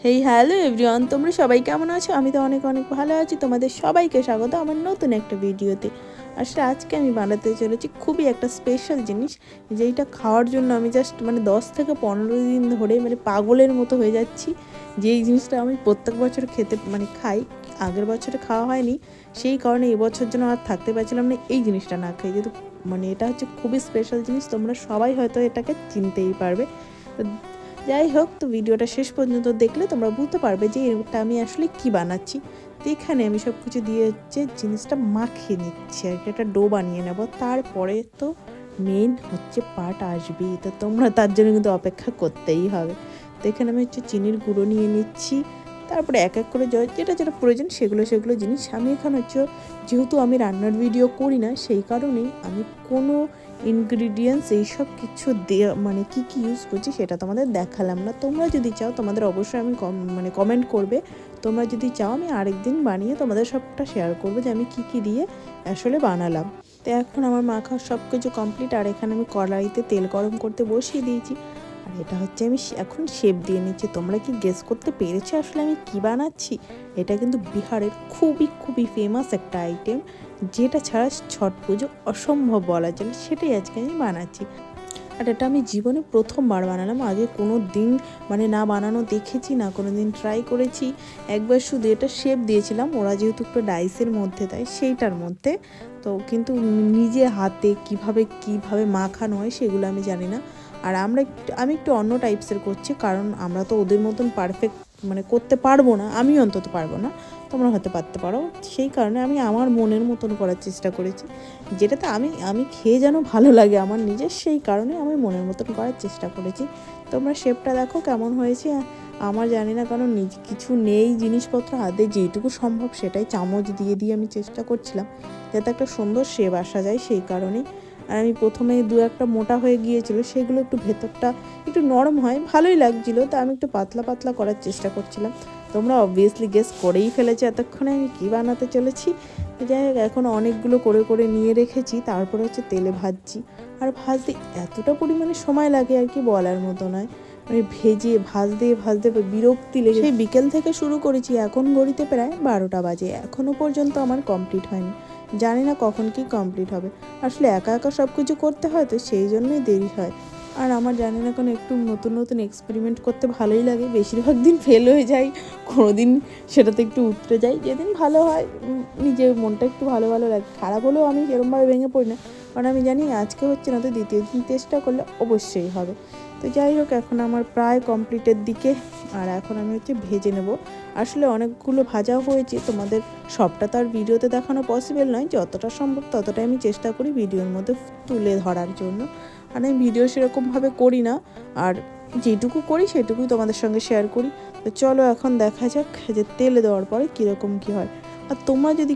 Hey hello everyone, তোমরা সবাই কেমন আছো? আমি তো অনেক অনেক ভালো আছি। তোমাদের সবাইকে স্বাগত আমার নতুন একটা ভিডিওতে। আসলে আজকে আমি বানাতে চলেছি খুবই একটা স্পেশাল জিনিস, যেইটা খাওয়ার জন্য আমি জাস্ট 10 থেকে 15 দিন ধরে পাগলের মতো হয়ে যাচ্ছি। যেই জিনিসটা আমি প্রত্যেক বছর খেতে খাই, আগের বছরে খাওয়া হয়নি, সেই কারণে এবছর জন্য আর থাকতে পারছিলাম না এই জিনিসটা না খাই। যেহেতু এটা হচ্ছে খুবই স্পেশাল জিনিস, তোমরা সবাই হয়তো এটাকে চিনতেই পারবে। তো যাই হোক, তো ভিডিওটা শেষ পর্যন্ত দেখলে তোমরা বুঝতে পারবে যে এটা আমি আসলে কি বানাচ্ছি। তো এখানে আমি সব কিছু দিয়ে হচ্ছে জিনিসটা মাখিয়ে নিচ্ছি আর কি, একটা ডো বানিয়ে নেব। তারপরে তো মেন হচ্ছে পার্ট আসবেই, তো তোমরা তার জন্য কিন্তু অপেক্ষা করতেই হবে। তো এখানে আমি হচ্ছে চিনির গুঁড়ো নিয়ে নিচ্ছি, তারপরে এক এক করে যেটা যেটা প্রয়োজন সেগুলো জিনিস আমি এখানে হচ্ছে, যেহেতু আমি রান্নার ভিডিও করি না সেই কারণেই আমি কোনো ইনগ্রিডিয়েন্টস এইসব কিছু দিয়ে কী কী ইউজ করছি সেটা তোমাদের দেখালাম না। তোমরা যদি চাও তোমাদের অবশ্যই আমি কমেন্ট করবে। তোমরা যদি চাও আমি আরেকদিন বানিয়ে তোমাদের সবটা শেয়ার করবো যে আমি কী কী দিয়ে আসলে বানালাম। তো এখন আমার মাখা সব কিছু কমপ্লিট, আর এখানে আমি কড়াইতে তেল গরম করতে বসিয়ে দিয়েছি। আর এটা হচ্ছে আমি এখন শেপ দিয়ে নিচ্ছি। তোমরা কি গেস করতে পেরেছো আসলে আমি কি বানাচ্ছি? এটা কিন্তু বিহারের খুবই খুবই ফেমাস একটা আইটেম, যেটা ছাড়া ছট পুজো অসম্ভব বলা চলে, সেটাই আজকে আমি বানাচ্ছি। আর এটা আমি জীবনে প্রথমবার বানালাম, আগে কোনো দিন না বানানো দেখেছি, না কোনো দিন ট্রাই করেছি। একবার শুধু এটা শেপ দিয়েছিলাম, ওরা যেহেতু একটু ডাইসের মধ্যে দেয় সেইটার মধ্যে, তো কিন্তু নিজে হাতে কিভাবে মাখানো হয় সেগুলো আমি জানি না। আর আমি একটু অন্য টাইপসের করছি, কারণ আমরা তো ওদের মতন পারফেক্ট করতে পারবো না, আমি অন্তত পারবো না, তোমরা হতে পারতে পারো। সেই কারণে আমি আমার মনের মতন করার চেষ্টা করেছি, যেটাতে আমি খেয়ে যেন ভালো লাগে আমার নিজের, সেই কারণে আমি মনের মতন করার চেষ্টা করেছি। তোমরা শেপটা দেখো কেমন হয়েছে। আমার জানি না, কারণ কিছু নেই জিনিসপত্র হাতে, যেইটুকু সম্ভব সেটাই চামচ দিয়ে আমি চেষ্টা করছিলাম যাতে একটা সুন্দর শেপ আসা যায়, সেই কারণেই। আর আমি প্রথমে দু একটা মোটা হয়ে গিয়েছিল, সেগুলো একটু ভেতরটা একটু নরম হয়, ভালোই লাগছিলো, তা আমি একটু পাতলা পাতলা করার চেষ্টা করছিলাম। তোমরা অবভিয়াসলি গেস করেই ফেলেছো এতক্ষণে আমি কী বানাতে চলেছি। যাই হোক, এখন অনেকগুলো করে নিয়ে রেখেছি, তারপরে হচ্ছে তেলে ভাজছি। আর ভাজতে এতটা পরিমাণে সময় লাগে আর কি বলার মতো নয়, ভাজতে বিরক্তি লেগে। সেই বিকেল থেকে শুরু করেছি, এখন ঘড়িতে প্রায় 12টা বাজে, এখনও পর্যন্ত আমার কমপ্লিট হয়নি। জানি না কখন কি কমপ্লিট হবে। আসলে একা একা সব কিছু করতে হয়, তো সেই জন্যই দেরি হয়। আর আমার জানি না, কোনো একটু নতুন নতুন এক্সপেরিমেন্ট করতে ভালোই লাগে। বেশিরভাগ দিন ফেল হয়ে যায়, কোনো দিন সেটাতে একটু উতরে যাই। যেদিন ভালো হয় নিজের মনটা একটু ভালো ভালো লাগে, খারাপ হলেও আমি সেরকমভাবে ভেঙে পড়ি না, কারণ আমি জানি আজকে হচ্ছে না তো দ্বিতীয় দিন চেষ্টা করলে অবশ্যই হবে। তো যাই হোক, এখন আমার প্রায় কমপ্লিটের দিকে, আর এখন আমি হচ্ছে ভেজে নেব। আসলে অনেকগুলো ভাজাও হয়েছে, তোমাদের সবটা তো আর ভিডিওতে দেখানো পসিবল নয়, যতটা সম্ভব ততটাই আমি চেষ্টা করি ভিডিওর মধ্যে তুলে ধরার জন্য। আর আমি ভিডিও সেরকমভাবে করি না, আর যেটুকু করি সেটুকুই তোমাদের সঙ্গে শেয়ার করি। তো চলো এখন দেখা যাক যে তেলে দেওয়ার পরে কীরকম কী হয়। আর তোমরা যদি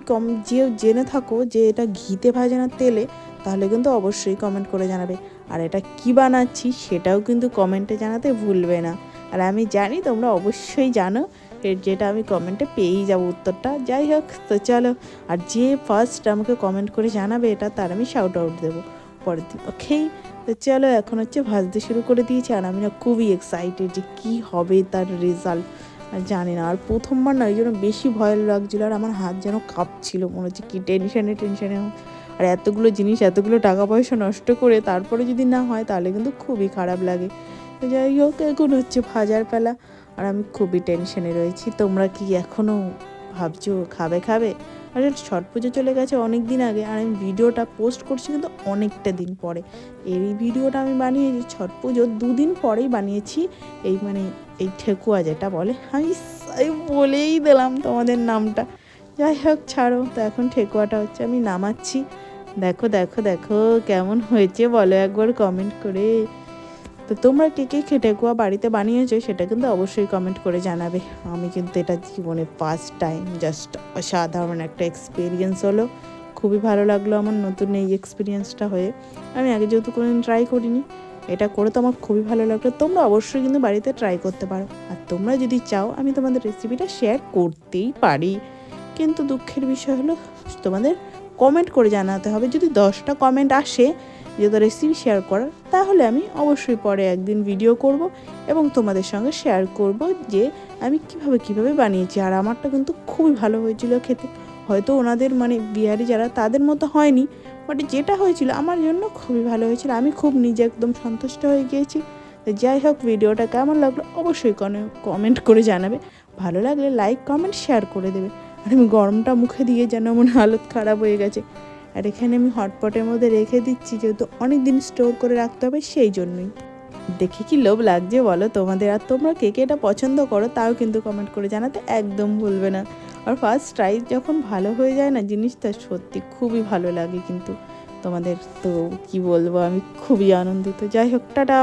জেনে থাকো যে এটা ঘিতে ভাজে না তেলে, তাহলে কিন্তু অবশ্যই কমেন্ট করে জানাবে। আর এটা কি বানাচ্ছি সেটাও কিন্তু কমেন্টে জানাতে ভুলবে না। আর আমি জানি তোমরা অবশ্যই জানো, যেটা আমি কমেন্টে পেয়েই যাবো উত্তরটা। যাই হোক, তো চলো, আর যে ফার্স্ট আমাকে কমেন্ট করে জানাবে এটা, তার আমি শাউট আউট দেবো পরের দিন, ওকে? তো চলো, এখন হচ্ছে ভাজতে শুরু করে দিয়েছি, আর আমি না খুবই এক্সাইটেড যে কী হবে তার রেজাল্ট। আর জানি না, আর প্রথমবার না, এই জন্য বেশি ভয় লাগছিলো, আর আমার হাত যেন কাঁপছিল, মনে হচ্ছে কি টেনশানে। আর এতগুলো জিনিস, এতগুলো টাকা পয়সা নষ্ট করে তারপরে যদি না হয় তাহলে কিন্তু খুবই খারাপ লাগে। তো যাই হোক, এখন হচ্ছে ভাজার পালা, আর আমি খুবই টেনশানে রয়েছি। তোমরা কি এখনও ভাবছো খাবে? আর ছট পুজো চলে গেছে অনেক দিন আগে, আর আমি ভিডিওটা পোস্ট করছি কিন্তু অনেকটা দিন পরে। এই ভিডিওটা আমি বানিয়েছি ছট পুজোর 2 দিন পরেই বানিয়েছি। এই ঠেকুয়া যেটা বলে, আমি বলেই দিলাম তোমাদের নামটা। যাই হোক, ছাড়ো। তো এখন ঠেকুয়াটা হচ্ছে আমি নামাচ্ছি। দেখো কেমন হয়েছে বলো একবার কমেন্ট করে। তো তোমরা কে ঠেকুয়া বাড়িতে বানিয়েছো সেটা কিন্তু অবশ্যই কমেন্ট করে জানাবে। আমি কিন্তু এটা জীবনে ফার্স্ট টাইম, জাস্ট অসাধারণ একটা এক্সপিরিয়েন্স হলো। খুবই ভালো লাগলো আমার নতুন এই এক্সপিরিয়েন্সটা হয়ে। আমি আগে যেহেতু কোনোদিন ট্রাই করিনি, এটা করে তো আমার খুবই ভালো লাগলো। তোমরা অবশ্যই কিন্তু বাড়িতে ট্রাই করতে পারো। আর তোমরা যদি চাও আমি তোমাদের রেসিপিটা শেয়ার করতেই পারি, কিন্তু দুঃখের বিষয় হলো তোমাদের কমেন্ট করে জানাতে হবে। যদি 10টা কমেন্ট আসে যেহেতু রেসিপি শেয়ার করার, তাহলে আমি অবশ্যই পরে একদিন ভিডিও করব এবং তোমাদের সঙ্গে শেয়ার করব যে আমি কিভাবে বানিয়েছি। আর আমারটা কিন্তু খুবই ভালো হয়েছিল খেতে। হয়তো ওনাদের মানে বিহারি যারা তাদের মতো হয়নি, বাট যেটা হয়েছিল আমার জন্য খুবই ভালো হয়েছিল। আমি খুব নিজে একদম সন্তুষ্ট হয়ে গিয়েছি। তো যাই হোক, ভিডিওটা কেমন লাগলো অবশ্যই কমেন্ট করে জানাবে। ভালো লাগলে লাইক কমেন্ট শেয়ার করে দেবে। আর আমি গরমটা মুখে দিয়ে যেন আমার হালত খারাপ হয়ে গেছে। আর এখানে আমি হটপটের মধ্যে রেখে দিচ্ছি, যেহেতু অনেক দিন স্টোর করে রাখতে হবে সেই জন্যই। দেখে কি লোভ লাগছে বলো তোমাদের? আর তোমরা কে কে এটা পছন্দ করো তাও কিন্তু কমেন্ট করে জানাতে একদম ভুলবে না। আর ফার্স্ট ট্রাই যখন ভালো হয়ে যায় না জিনিসটা, সত্যি খুবই ভালো লাগে কিন্তু তোমাদের। তো কি বলবো, আমি খুবই আনন্দিত। যাই হোক, টাটা।